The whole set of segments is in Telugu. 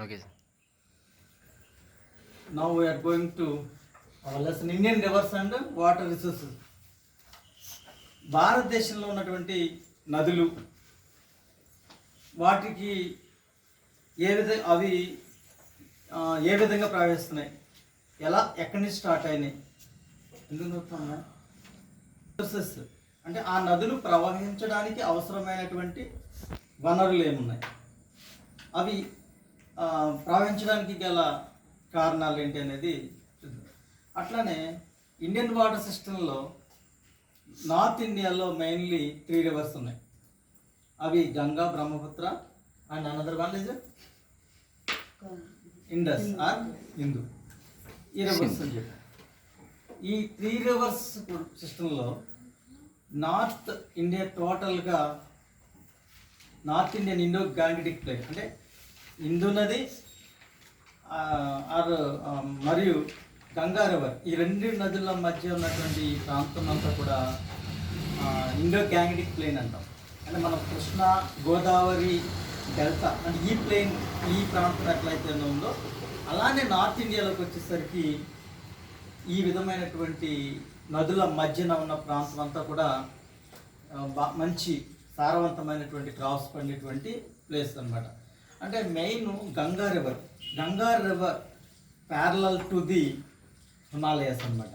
Okay, sir. Now we are going to our lesson Indian rivers and water resources. భారతదేశంలో ఉన్నటువంటి నదులు వాటికి ఏ విధంగా ప్రవహిస్తున్నాయి, ఎలా ఎక్కడి నుంచి స్టార్ట్ అయినాయి, ఎందుకు చెప్తున్నా రిసోర్సెస్ అంటే ఆ నదులు ప్రవహించడానికి అవసరమైనటువంటి వనరులు ఏమున్నాయి, అవి ప్రవహించడానికి గల కారణాలు ఏంటి అనేది చూద్దాం. అట్లానే ఇండియన్ వాటర్ సిస్టంలో నార్త్ ఇండియాలో మెయిన్లీ 3 రివర్స్ ఉన్నాయి. అవి Ganga, Brahmaputra and another one is Indus or Hindu. ఈ రివర్స్ అని చెప్పి ఈ 3 రివర్స్ సిస్టంలో నార్త్ ఇండియా టోటల్గా north Indian Indo Gangetic plain అంటే హిందూ నది మరియు గంగా రివర్, ఈ 2 నదుల మధ్య ఉన్నటువంటి ఈ ప్రాంతం అంతా కూడా ఇండో గ్యాంగటిక్ ప్లేన్ అంటాం. అంటే మనం కృష్ణ గోదావరి డెల్టా అంటే ఈ ప్రాంతం ఎట్లయితే ఉందో అలానే నార్త్ ఇండియాలోకి వచ్చేసరికి ఈ విధమైనటువంటి నదుల మధ్యన ఉన్న ప్రాంతం అంతా కూడా మంచి సారవంతమైనటువంటి క్రాప్స్ పండేటువంటి ప్లేస్ అన్నమాట. అంటే main Ganga river parallel to the Himalayas అన్నమాట.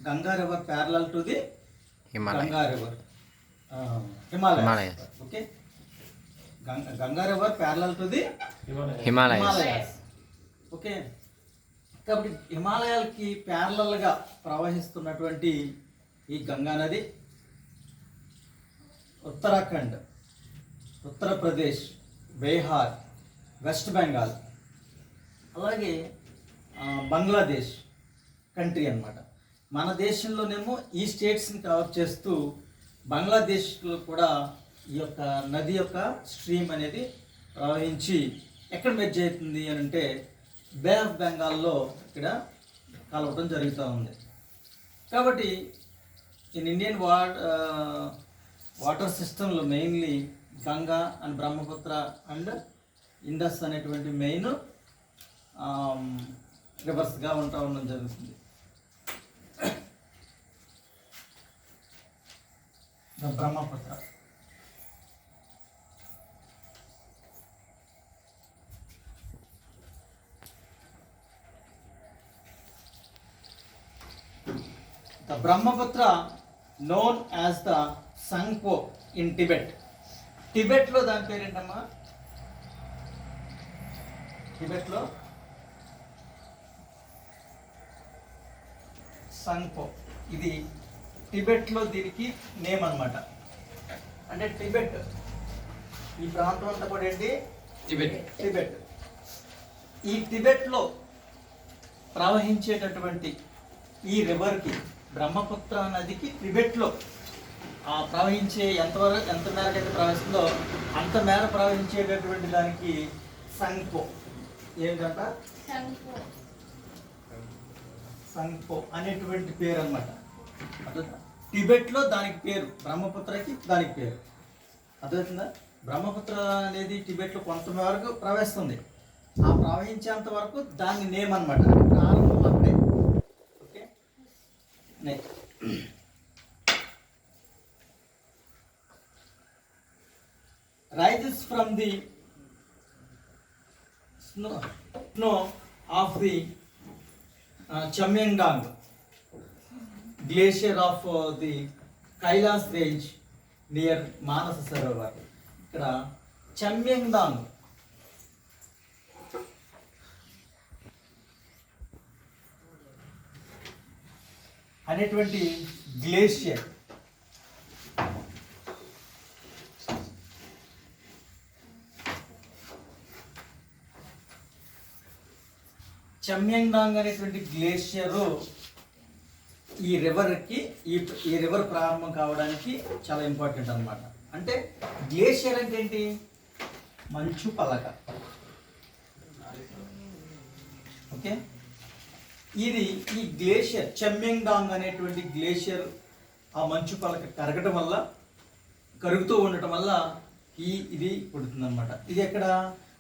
Ganga river parallel to the Ganga river Himalayas. Okay, Ganga river parallel to the Himalayas. Okay, కాబట్టి హిమాలయాలకి ప్యారలల్గా ప్రవహిస్తున్నటువంటి ఈ గంగా నది ఉత్తరాఖండ్, ఉత్తరప్రదేశ్, బీహార్, వెస్ట్ బెంగాల్, అలాగే బంగ్లాదేశ్ కంట్రీ అన్నమాట. మన దేశంలోనేమో ఈ స్టేట్స్ని కవర్ చేస్తూ బంగ్లాదేశ్లో కూడా ఈ యొక్క నది యొక్క స్ట్రీమ్ అనేది ప్రవహించి ఎక్కడ మెర్జ్ అవుతుంది అని అంటే బే ఆఫ్ బెంగాల్లో ఇక్కడ కలవటం జరుగుతూ ఉంది. కాబట్టి ఇండియన్ వాటర్ సిస్టంలో mainly Ganga and Brahmaputra and Indus అనేటువంటి మెయిన్ రివర్స్గా ఉండడం జరుగుతుంది. Brahmaputra The Brahmaputra known as the Sangpo in Tibet. టిబెట్లో దాని పేరేంటమ్మా? టిబెట్లో సంగ్పో. ఇది టిబెట్లో దీనికి నేమ్ అన్నమాట. అంటే టిబెట్ ఈ ప్రాంతం అంతా కూడా ఏంటి? టిబెట్. ఈ టిబెట్లో ప్రవహించేటటువంటి ఈ రివర్కి, బ్రహ్మపుత్ర నదికి టిబెట్లో ప్రవహించే ఎంత మేరకు అయితే ప్రవహిస్తుందో అంత మేర ప్రవహించేటటువంటి దానికి సంగ్పో ఏంటంట? సంగ్పో అనేటువంటి పేరు అన్నమాట. టిబెట్లో దానికి పేరు, బ్రహ్మపుత్రకి దానికి పేరు. అర్థమవుతుందా? బ్రహ్మపుత్ర అనేది టిబెట్లో కొంతవరకు ప్రవహిస్తుంది. ఆ ప్రవహించేంత వరకు దాని నేమ్ అన్నమాట. ప్రారంభం అక్కడే. Okay, next rises from the snow of the Chamyangdang glacier of the Kailas range near Manas Sarovar. ఇక్కడ చమ్యంగ్డాంగ్ అనేటువంటి గ్లేషియర్ చమ్యంగ్డాంగ్ అనేటువంటి గ్లేషియరు ఈ రివర్కి ఈ రివర్ ప్రారంభం కావడానికి చాలా ఇంపార్టెంట్ అన్నమాట. అంటే గ్లేషియర్ అంటే ఏంటి? మంచు పలక. ఓకే, ఇది ఈ గ్లేషియర్ చమ్యంగ్డాంగ్ అనేటువంటి గ్లేషియర్ ఆ మంచు పలక కరగటం వల్ల, కరుగుతూ ఉండటం వల్ల ఇది పుడుతుంది అనమాట. ఇది ఎక్కడ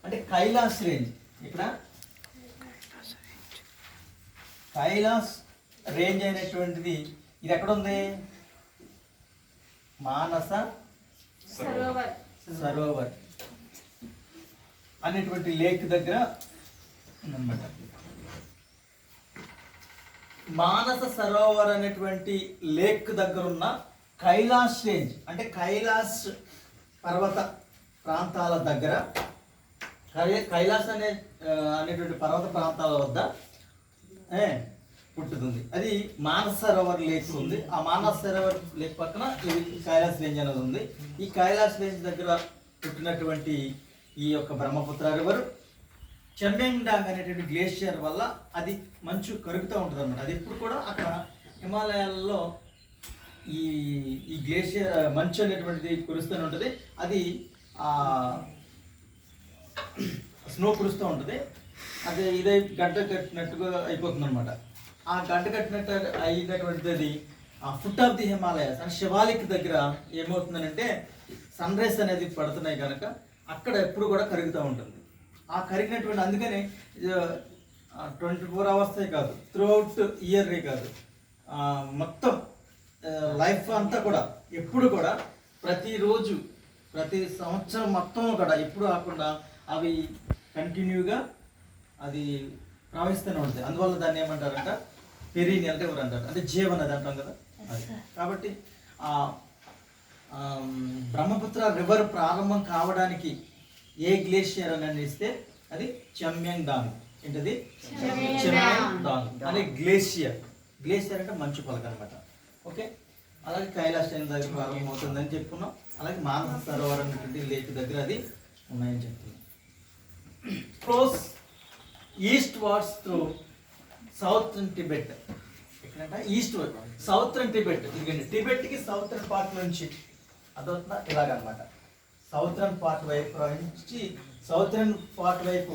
అంటే కైలాస్ రేంజ్. ఇక్కడ కైలాస్ రేంజ్ అయినటువంటిది ఇది ఎక్కడ ఉంది? మానస సరోవర్ అనేటువంటి లేక్ దగ్గర ఉందన్నమాట. మానస సరోవర్ అనేటువంటి లేక్ దగ్గర ఉన్న కైలాస్ రేంజ్ అంటే కైలాస్ పర్వత ప్రాంతాల దగ్గర కైలాస్ అనేటువంటి పర్వత ప్రాంతాల వద్ద పుట్టుతుంది. అది మానస సరోవర్ లేక్ ఉంది. ఆ మానస సరోవర్ లేక్ పక్కన ఇది కైలాస్ రేంజ్ అనేది ఉంది. ఈ కైలాస్ రేంజ్ దగ్గర పుట్టినటువంటి ఈ యొక్క బ్రహ్మపుత్ర రివర్ చెమ్మెంగ్డాంగ్ అనేటువంటి గ్లేషియర్ వల్ల అది మంచు కరుగుతూ ఉంటుంది అన్నమాట. అది ఎప్పుడు కూడా అక్కడ హిమాలయాల్లో ఈ గ్లేషియర్ మంచు అనేటువంటిది కురుస్తూనే ఉంటుంది. అది స్నో కురుస్తూ ఉంటుంది. అది ఇదే గడ్డ కట్టినట్టుగా అయిపోతుంది అనమాట. ఆ గడ్డ కట్టినట్టు అయినటువంటిది అది ఫుట్ ఆఫ్ ది హిమాలయాస్ అంటే శివాలిక్ దగ్గర ఏమవుతుందంటే సన్ రైజ్ అనేది పడుతున్నాయి కనుక అక్కడ ఎప్పుడు కూడా కరుగుతూ ఉంటుంది. ఆ కరిగినటువంటి అందుకని 24 hours కాదు, త్రూ అవుట్ ఇయర్ కాదు, మొత్తం లైఫ్ అంతా కూడా ఎప్పుడు కూడా ప్రతిరోజు ప్రతి సంవత్సరం మొత్తం కూడా ఎప్పుడు కాకుండా అవి కంటిన్యూగా అది ప్రవహిస్తూనే ఉంటుంది. అందువల్ల దాన్ని ఏమంటారంట పెరీనియల్ అంటే ఎవరు అంటారు అంటే జీవనది అంటాం కదా అది. కాబట్టి బ్రహ్మపుత్ర రివర్ ప్రారంభం కావడానికి ఏ గ్లేషియర్ అని ఇస్తే అది చెమ్మెంగ్డాంగ్. ఏంటది? చెమ్మెంగ్డాంగ్ అనే గ్లేషియర్. గ్లేషియర్ అంటే మంచు పలక అనమాట. ఓకే, అలాగే కైలాస్ రేంజ్ దగ్గర ప్రారంభమవుతుందని చెప్పుకున్నాం. అలాగే మానస సరోవర్ అనేటువంటి లేక్ దగ్గర అది ఉన్నాయని చెప్తున్నాం. Close eastwards through southern Tibet. ఎక్కడంటే ఈస్ట్ వర్డ్ సౌత్రన్ టిబెట్. ఎందుకంటే టిబెట్కి సౌత్రన్ పార్ట్ నుంచి అదవుతుందా ఇలాగనమాట. సౌత్రన్ పార్ట్ వైపు ప్రవహించి సౌత్రన్ పార్ట్ వైపు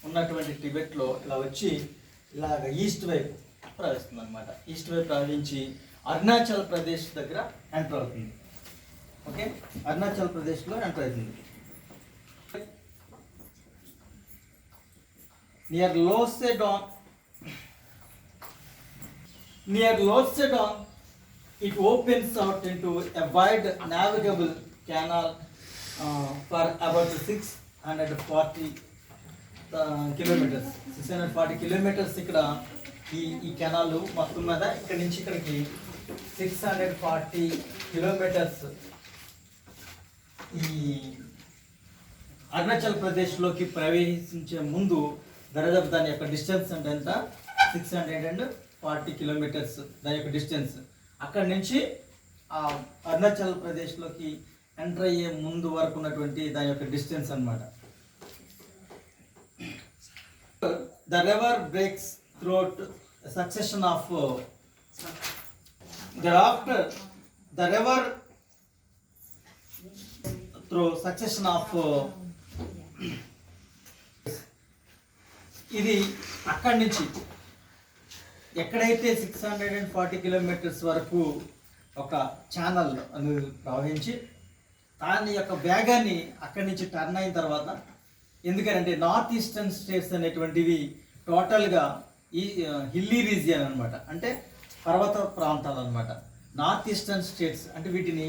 ఉన్నటువంటి టిబెట్లో ఇలా వచ్చి ఇలాగ ఈస్ట్ వైపు ప్రవహిస్తుంది అనమాట. ఈస్ట్ వైపు ప్రవహించి అరుణాచల్ ప్రదేశ్ దగ్గర ఎంటర్ అవుతుంది. ఓకే, అరుణాచల్ ప్రదేశ్లో ఎంటర్ అవుతుంది. నియర్ లోసెడాన్ it opens out into a wide navigable canal for about 640 kilometers. 640 kilometers ఇక్కడ ఈ కెనాల్ మొత్తం మీద ఇక్కడ నుంచి ఇక్కడికి 640 kilometers ఈ అరుణాచల్ ప్రదేశ్లోకి ప్రవేశించే ముందు దాదాపు దాని యొక్క డిస్టెన్స్ అంటే ఎంత 640 kilometers దాని యొక్క డిస్టెన్స్. అక్కడి నుంచి అరుణాచల్ ప్రదేశ్లోకి ఎంటర్ అయ్యే ముందు వరకు ఉన్నటువంటి దాని యొక్క డిస్టెన్స్ అన్నమాట. The river breaks throughout succession of thereafter the river through succession of ఇది అక్కడి నుంచి ఎక్కడైతే 640 kilometers వరకు ఒక ఛానల్ అనేది ప్రవహించి దాని యొక్క వేగాన్ని అక్కడి నుంచి టర్న్ అయిన తర్వాత, ఎందుకంటే నార్త్ ఈస్టర్న్ స్టేట్స్ అనేటువంటివి టోటల్గా ఈ హిల్లీ రీజియన్ అనమాట, అంటే పర్వత ప్రాంతాలు అనమాట. నార్త్ ఈస్టర్న్ స్టేట్స్ అంటే వీటిని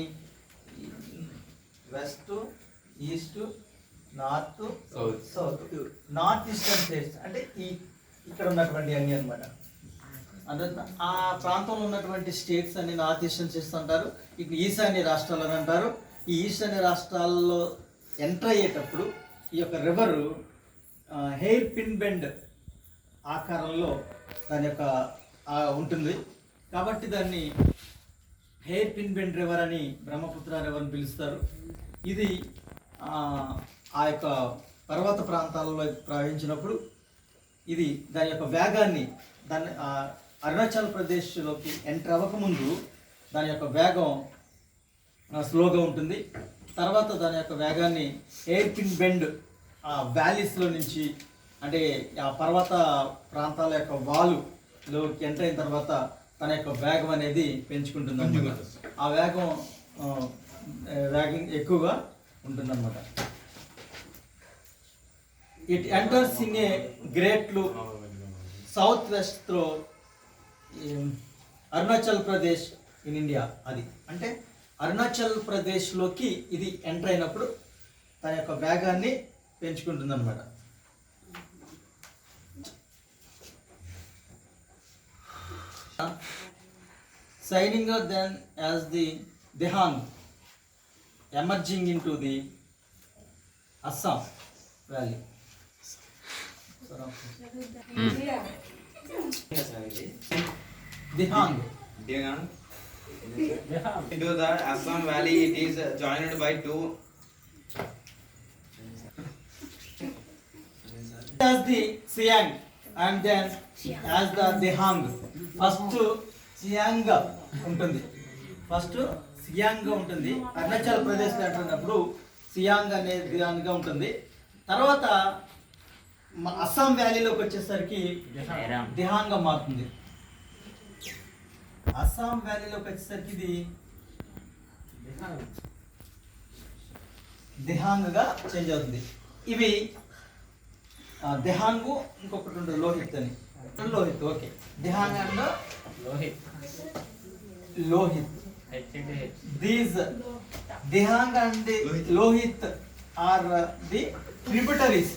west, east, north, south. North eastern states అంటే ఇక్కడ ఉన్నటువంటి అన్ని అనమాట. ఆ ప్రాంతంలో ఉన్నటువంటి స్టేట్స్ అన్ని నార్త్ ఈస్టర్న్ స్టేట్స్ అంటారు. ఇప్పుడు ఈశాన్య రాష్ట్రాలు అని అంటారు. ఈ ఈశాన్య రాష్ట్రాల్లో ఎంటర్ అయ్యేటప్పుడు ఈ యొక్క రివరు హెయిర్ పిన్ బెండ్ ఆకారంలో దాని యొక్క ఉంటుంది. కాబట్టి దాన్ని హెయిర్ పిన్ బెండ్ రివర్ అని బ్రహ్మపుత్ర రివర్ అని పిలుస్తారు. ఇది ఆ యొక్క పర్వత ప్రాంతాలలో ప్రవహించినప్పుడు ఇది దాని యొక్క వేగాన్ని దాన్ని అరుణాచల్ ప్రదేశ్లోకి ఎంటర్ అవ్వకముందు దాని యొక్క వేగం స్లోగా ఉంటుంది. తర్వాత దాని యొక్క వేగాన్ని హెయిర్ పిన్ బెండ్ ఆ వ్యాలీస్లో నుంచి అంటే ఆ పర్వత ప్రాంతాల యొక్క వాలులోకి ఎంటర్ అయిన తర్వాత తన యొక్క వేగం అనేది పెంచుకుంటుంది అన్నమాట. ఆ వేగం ఎక్కువగా ఉంటుందన్నమాట. It enters in a great loop south west throw Arunachal Pradesh in India. అది అంటే అరుణాచల్ ప్రదేశ్లోకి ఇది ఎంటర్ అయినప్పుడు తన యొక్క వేగాన్ని పెంచుకుంటుంది అనమాట. Shininger then as the Dehang emerging into the Assam Valley. Dehang. Into the Assam Valley, it is joined by two. As the Siang and then as the Dehang. First Siang ఉంటుంది, ఫస్ట్ సియాంగ్ ఉంటుంది. అరుణాచల్ ప్రదేశ్లో అంటున్నప్పుడు సియాంగ్ అనేది దానిగా ఉంటుంది. తర్వాత అస్సాం వ్యాలీలోకి వచ్చేసరికి దిహాంగ్గా మారుతుంది. అస్సాం వ్యాలీలోకి వచ్చేసరికి ఇది దిహాంగ్గా చేంజ్ అవుతుంది. ఇవి దిహాంగు, ఇంకొకటి ఉంటుంది లోహిత్ అని. Lohit okay. Dihang and Lohit. These Dehang and Lohit are the tributaries.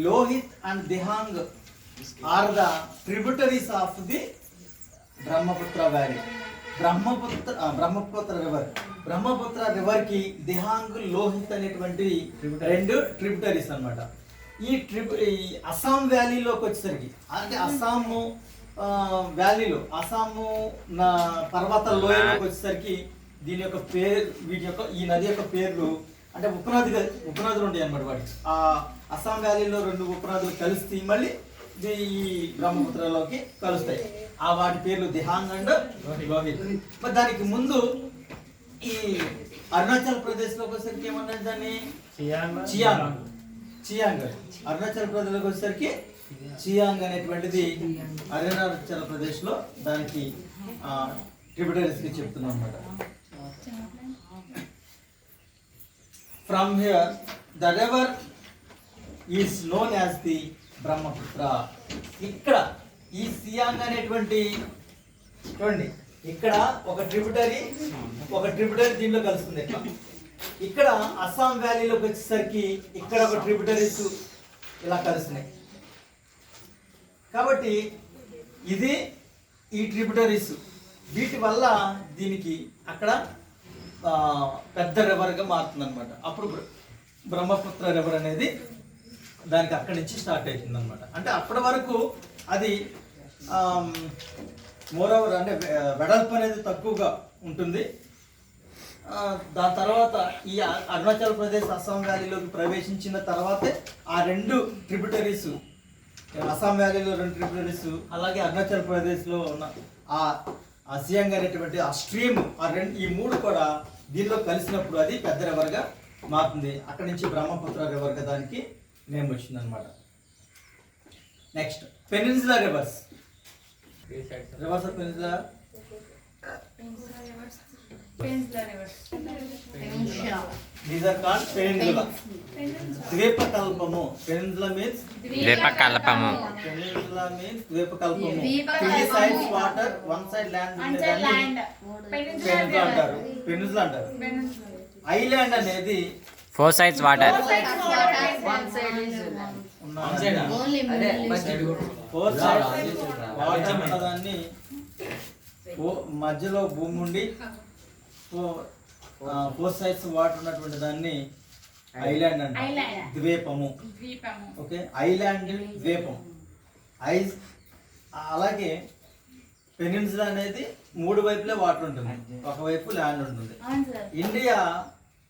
Lohit and Dehang are the tributaries of the Brahmaputra Valley. Brahmaputra river. Brahmaputra river కి దిహాంగ్, లోహిత్ అనేటువంటి రెండు ట్రిబ్యూటరీస్ అన్నమాట. ఈ అస్సాం వ్యాలీలోకి వచ్చేసరికి అంటే అస్సాము వ్యాలీలో అస్సాము పర్వత లోయలోకి వచ్చేసరికి దీని యొక్క పేరు, వీటి యొక్క ఈ నది యొక్క పేర్లు అంటే ఉపనదులు ఉంటాయి అన్నమాట. వాటికి ఆ అస్సాం వ్యాలీలో రెండు ఉపనదులు కలిసి మళ్ళీ ఈ బ్రహ్మపుత్రలోకి కలుస్తాయి. ఆ వాటి పేర్లు దిహాంగ్ అండ్ లోహిత్. మరి దానికి ముందు ఈ అరుణాచల్ ప్రదేశ్లోకి వచ్చేసరికి ఏమన్నా దాన్ని చియాంగ్. అరుణాచల్ ప్రదేశ్లోకి వచ్చేసరికి చియాంగ్ అనేటువంటిది అరుణాచల్ ప్రదేశ్లో దానికి ట్రిబ్యూటరీస్కి చెప్తున్నాం అన్నమాట. From here the river is known as the Brahmaputra. ఇక్కడ ఈ సియాంగ్ అనేటువంటి చూడండి, ఇక్కడ ఒక ట్రిబ్యూటరీ దీనిలో కలుస్తుంది. ఇక్కడ అస్సాం వ్యాలీలోకి వచ్చేసరికి ఇక్కడ ఒక ట్రిబ్యూటరీస్ ఇలా కలుస్తున్నాయి. కాబట్టి ఇది ఈ ట్రిబ్యూటరీస్ వీటి వల్ల దీనికి అక్కడ పెద్ద రివర్గా మారుతుంది అనమాట. అప్పుడు బ్రహ్మపుత్ర రివర్ అనేది దానికి అక్కడి నుంచి స్టార్ట్ అవుతుంది అనమాట. అంటే అప్పటి వరకు అది మోరోవర్ అంటే వెడల్పు అనేది తక్కువగా ఉంటుంది. దాని తర్వాత ఈ అరుణాచల్ ప్రదేశ్ అస్సాం వ్యాలీలోకి ప్రవేశించిన తర్వాతే ఆ రెండు ట్రిబ్యూటరీస్, అస్సాం వ్యాలీలో రెండు ట్రిబ్యూటరీస్, అలాగే అరుణాచల్ ప్రదేశ్లో ఉన్న ఆ సియాంగ్ అనేటువంటి ఆ స్ట్రీమ్, ఈ మూడు కూడా దీనిలో కలిసినప్పుడు అది పెద్ద రివర్గా మారుతుంది. అక్కడి నుంచి బ్రహ్మపుత్ర రివర్గా దానికి నేమ్ వచ్చింది అనమాట. Next peninsula reverse. Reverse of peninsula These are called peninsula. ద్వీపకల్పము. Peninsula means ద్వీపకల్పము. Peninsula means ద్వీపకల్పము. Three sides water, one side land. Peninsula అంటారు. Peninsula అంటారు. Island అనేది four sides water. Four sides water ఉన్నదాన్ని మధ్యలో భూమి ఉండి ఫోర్ సైడ్స్ వాటర్ ఉన్నటువంటి దాన్ని ఐలాండ్ అంటారు. ద్వీపము. ఓకే, ఐలాండ్ ద్వీపం. అలాగే పెనిన్సులా అనేది మూడు వైపులే వాటర్ ఉంటుంది, ఒకవైపు ల్యాండ్ ఉంటుంది. ఇండియా,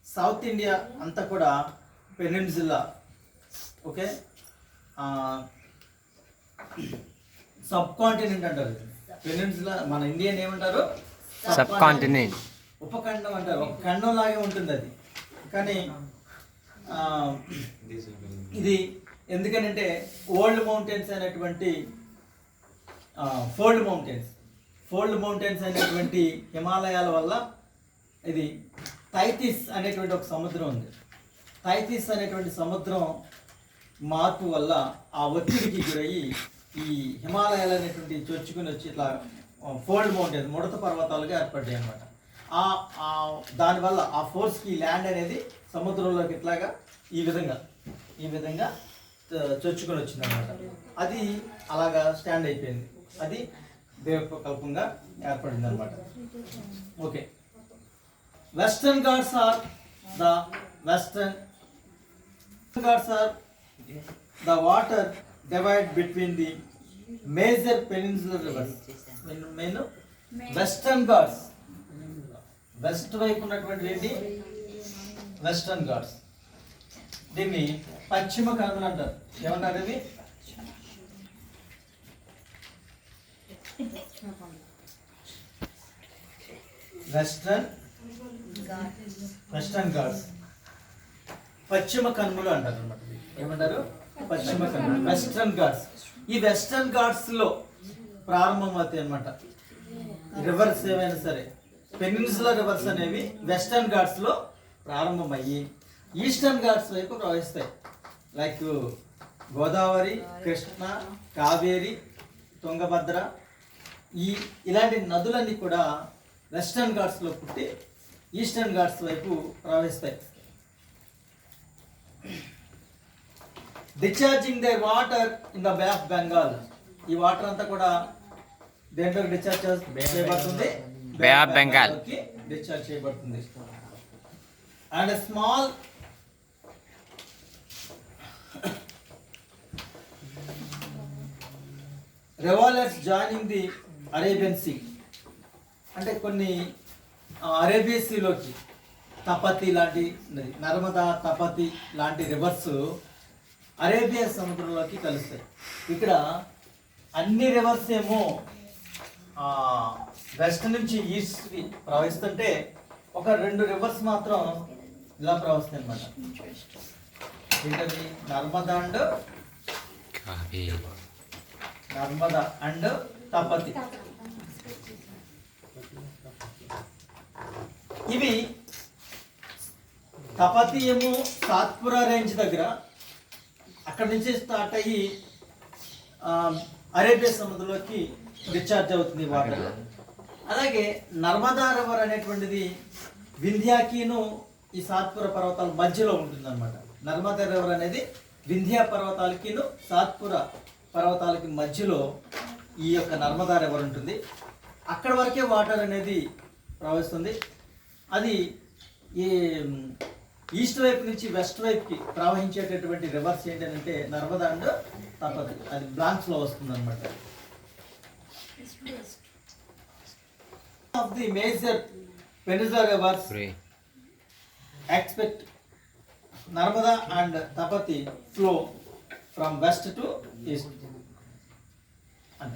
సౌత్ ఇండియా అంతా కూడా పెనిన్సులా. ఓకే, సబ్ కాంటినెంట్ అంటారు. పెనిన్సులా మన ఇండియన్ ఏమంటారు? సబ్ కాంటినెంట్, ఉపఖండం అంటారు. ఒక ఖండం లాగే ఉంటుంది అది. కానీ ఇది ఎందుకనంటే ఓల్డ్ మౌంటైన్స్ అనేటువంటి ఫోల్డ్ మౌంటైన్స్ అనేటువంటి హిమాలయాల వల్ల ఇది టైటిస్ అనేటువంటి ఒక సముద్రం ఉంది. టైటిస్ అనేటువంటి సముద్రం మార్పు వల్ల ఆ ఒత్తిడికి గురయ్యి ఈ హిమాలయాలు అనేటువంటి చొచ్చుకుని వచ్చి ఇట్లా ఫోల్డ్ మౌంటైన్ ముడత పర్వతాలుగా ఏర్పడ్డాయి అనమాట. దానివల్ల ఆ ఫోర్స్కి ల్యాండ్ అనేది సముద్రంలోకి ఇట్లాగా ఈ విధంగా చొచ్చుకొని వచ్చింది అనమాట. అది అలాగా స్టాండ్ అయిపోయింది. అది ద్వీపకల్పంగా ఏర్పడింది అనమాట. Okay, Western Ghats are the water divide between the major peninsular rivers. Main Western Ghats, west వైపు ఉన్నటువంటి ఏంటి వెస్టర్న్ ఘాట్స్. దీన్ని పశ్చిమ కనుమలు అంటారు. ఏమంటారు ఇది? వెస్టర్న్ ఘాట్స్ పశ్చిమ కనుమలు అంటారు అనమాట. ఏమంటారు? పశ్చిమ కనుమలు, వెస్టర్న్ ఘాట్స్. ఈ వెస్టర్న్ ఘాట్స్ లో ప్రారంభమవుతాయి అనమాట రివర్స్. ఏమైనా సరే పెనిన్సులర్ రివర్స్ అనేవి వెస్టర్న్ ఘాట్స్ లో ప్రారంభమయ్యి ఈస్టర్న్ ఘాట్స్ వైపు ప్రవహిస్తాయి. లైక్ గోదావరి, కృష్ణ, కావేరి, తుంగభద్ర, ఇలాంటి నదులన్నీ కూడా వెస్టర్న్ ఘాట్స్ లో పుట్టి ఈస్టర్న్ ఘాట్స్ వైపు ప్రవహిస్తాయి. Discharging their water in the Bay of Bengal. ఈ వాటర్ అంతా కూడా దేంట్లోకి డిశ్చార్జ్ చేయబడుతుంది? బే ఆఫ్ బెంగాల్ డిశ్చార్జ్ చేయబడుతుంది. And small rivulets joining the Arabian Sea. అంటే కొన్ని అరేబియన్ సీలోకి తపతి లాంటి నర్మదా, తపతి లాంటి రివర్స్ అరేబియా సముద్రంలోకి కలుస్తాయి. ఇక్కడ అన్ని రివర్స్ ఏమో వెస్ట్ నుంచి ఈస్ట్కి ప్రవహిస్తుంటే ఒక 2 రివర్స్ మాత్రం ఇలా ప్రవహిస్తాయి అన్నమాట. ఏంటది? నర్మదా అండ్ తపతి. ఇవి తపతి ఏమో సాత్పురా రేంజ్ దగ్గర, అక్కడ నుంచి స్టార్ట్ అయ్యి అరేబియా సముద్రంలోకి డిశ్చార్జ్ అవుతుంది వాటర్. అలాగే నర్మదా రివర్ అనేటువంటిది వింధ్యాకిను ఈ సాత్పుర పర్వతాల మధ్యలో ఉంటుంది అనమాట. నర్మదా రివర్ అనేది వింధ్యా పర్వతాలకిను సాత్పుర పర్వతాలకి మధ్యలో ఈ యొక్క నర్మదా రివర్ ఉంటుంది. అక్కడ వరకే వాటర్ అనేది ప్రవహిస్తుంది. అది ఈ ఈస్ట్ వైపు నుంచి వెస్ట్ వైపుకి ప్రవహించేటటువంటి రివర్స్ ఏంటంటే నర్మదా అండ్ తపతి. అది బ్లాంక్స్ లో వస్తుంది అనమాట. Of the major peninsular reverse expect Narmada and Tapti flow from west to east.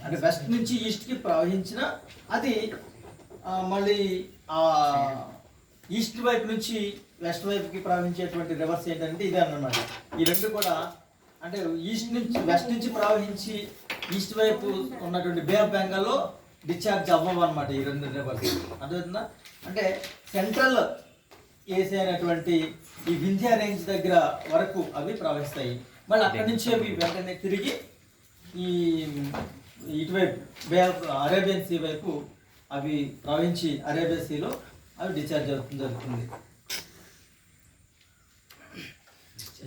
అంటే వెస్ట్ నుంచి ఈస్ట్ కి ప్రవహించిన అది మళ్ళీ ఈస్ట్ వైపు నుంచి వెస్ట్ వైపుకి ప్రవహించేటువంటి రివర్స్ ఏంటంటే ఇదే అన్నమాట. ఈ రెండు కూడా అంటే ఈస్ట్ నుంచి వెస్ట్ నుంచి ప్రవహించి ఈస్ట్ వైపు ఉన్నటువంటి బే ఆఫ్ బెంగాల్లో డిశ్చార్జ్ అవ్వవు అనమాట ఈ 2 రివర్స్. అర్థమవుతుందా? అంటే సెంట్రల్ ఏసియా అయినటువంటి ఈ వింధ్యా రేంజ్ దగ్గర వరకు అవి ప్రవహిస్తాయి. మళ్ళీ అక్కడి నుంచి అవి వెంటనే తిరిగి ఈ ఇటువైపు బే ఆఫ్ అరేబియన్ సీ వైపు అవి ప్రవహించి అరేబియన్ సీలో అవి డిశ్చార్జ్ జరుగుతుంది.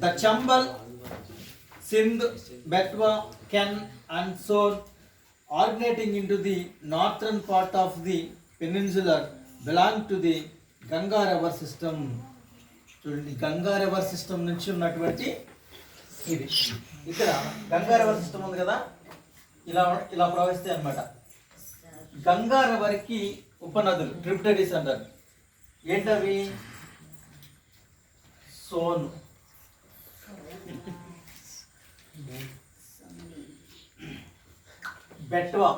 The Chambal, Sindh, Betwa, Ken and Son originating into the northern part of the peninsula belong to the Ganga river system. చూడండి, గంగా రివర్ సిస్టమ్ నుంచి ఉన్నటువంటి ఇది. ఇక్కడ గంగా రివర్ సిస్టమ్ ఉంది కదా, ఇలా ప్రవహిస్తాయి అన్నమాట. గంగా రివర్కి ఉపనదులు ట్రిబ్యూటరీస్ అంటారు. ఏంటవి? సోన్, బెట్వా,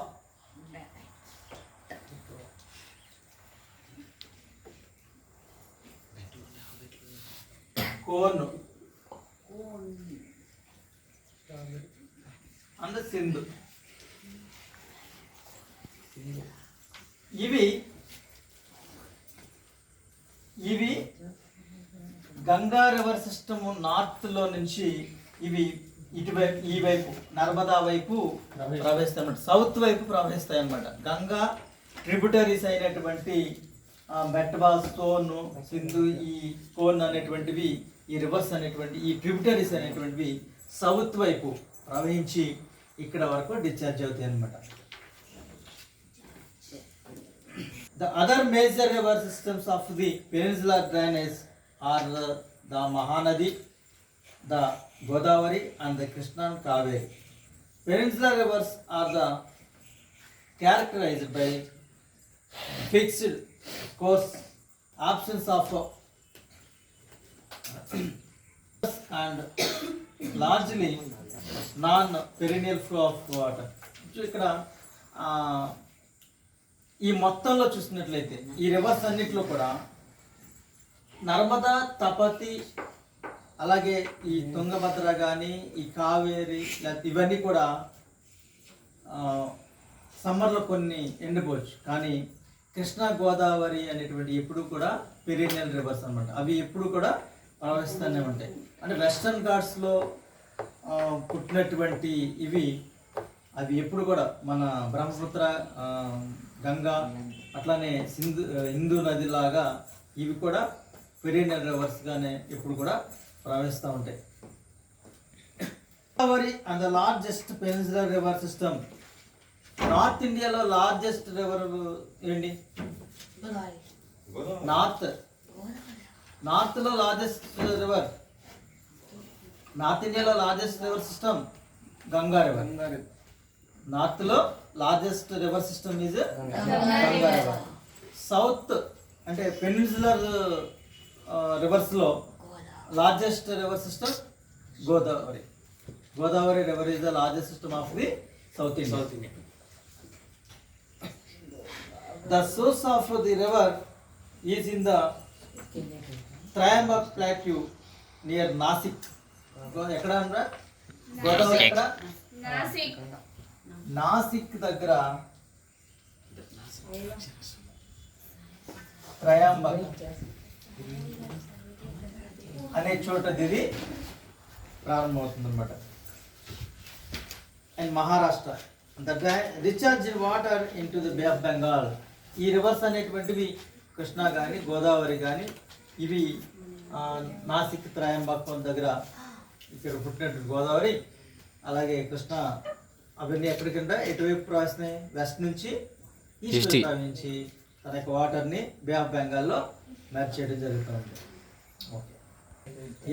కోన్ అండ్ సింధు. ఇవి ఇవి గంగా రివర్ సిస్టమ్ నార్త్లో నుంచి ఇవి ఇటువైపు ఈ వైపు నర్మదా వైపు ప్రవహిస్తాయి అన్నమాట, సౌత్ వైపు ప్రవహిస్తాయి అన్నమాట. గంగా ట్రిబ్యూటరీస్ అయినటువంటి మెట్వా, సోన్, సింధు, ఈ కోన్ అనేటువంటివి, ఈ రివర్స్ అనేటువంటి ఈ ట్రిబ్యూటరీస్ అనేటువంటివి సౌత్ వైపు ప్రవహించి ఇక్కడ వరకు డిశ్చార్జ్ అవుతాయి అన్నమాట. The other major river systems of the peninsular drainage are the Mahanadi, the Godavari and the Krishna and Kaveri. Peninsular rivers are the characterized by fixed course, absence of and largely non-perennial flow of water. So ఇక్కడ ఈ మొత్తంలో చూసినట్లయితే ఈ రివర్స్ అన్నిట్లో కూడా నర్మదా, తపతి, అలాగే ఈ తుంగభద్ర కానీ ఈ కావేరి ఇవన్నీ కూడా సమ్మర్లో కొన్ని ఎండిపోవచ్చు, కానీ కృష్ణా, గోదావరి అనేటువంటి ఎప్పుడు కూడా పెరినియల్ రివర్స్ అన్నమాట. అవి ఎప్పుడు కూడా ప్రవహిస్తూనే ఉంటాయి. అంటే వెస్టర్న్ ఘాట్స్లో పుట్టినటువంటి ఇవి అవి ఎప్పుడు కూడా మన బ్రహ్మపుత్ర, గంగా, అట్లానే హిందూ నది లాగా ఇవి కూడా పెరినియల్ రివర్స్గానే ఎప్పుడు కూడా ప్రవహిస్తూ ఉంటాయి. Godavari and the largest peninsular river system. North ఇండియాలో లార్జెస్ట్ రివర్ ఏంటి? నార్త్లో లార్జెస్ట్ రివర్, నార్త్ ఇండియాలో largest river system Ganga river. నార్త్లో largest river system is Ganga river. South అంటే పెనిన్సులర్ రివర్స్లో largest river system Godavari. Godavari river is the largest system of the south India. The source of the river is in the Trayambak Plateau near Nasik. ఎక్కడ అన్నా గోదావరి ఎక్కడ? నాసిక్ దగ్గర ట్రయాంబక్ అనే చోట ఇది ప్రారంభమవుతుంది అనమాట. And Maharashtra recharge water into the Bay of Bengal. ఈ రివర్స్ అనేటువంటివి కృష్ణా కానీ గోదావరి కానీ ఇవి నాసిక్, త్రయంబక్ దగ్గర ఇక్కడ పుట్టినటువంటి గోదావరి, అలాగే కృష్ణా, అవన్నీ ఎక్కడికంటే ఎటువైపు ప్రవహిస్తున్నాయి? వెస్ట్ నుంచి ఈస్ట్ ప్రవహించి తన యొక్క వాటర్ని బే ఆఫ్ బెంగాల్లో మ్యాచ్ చేయడం జరుగుతుంది. ఓకే,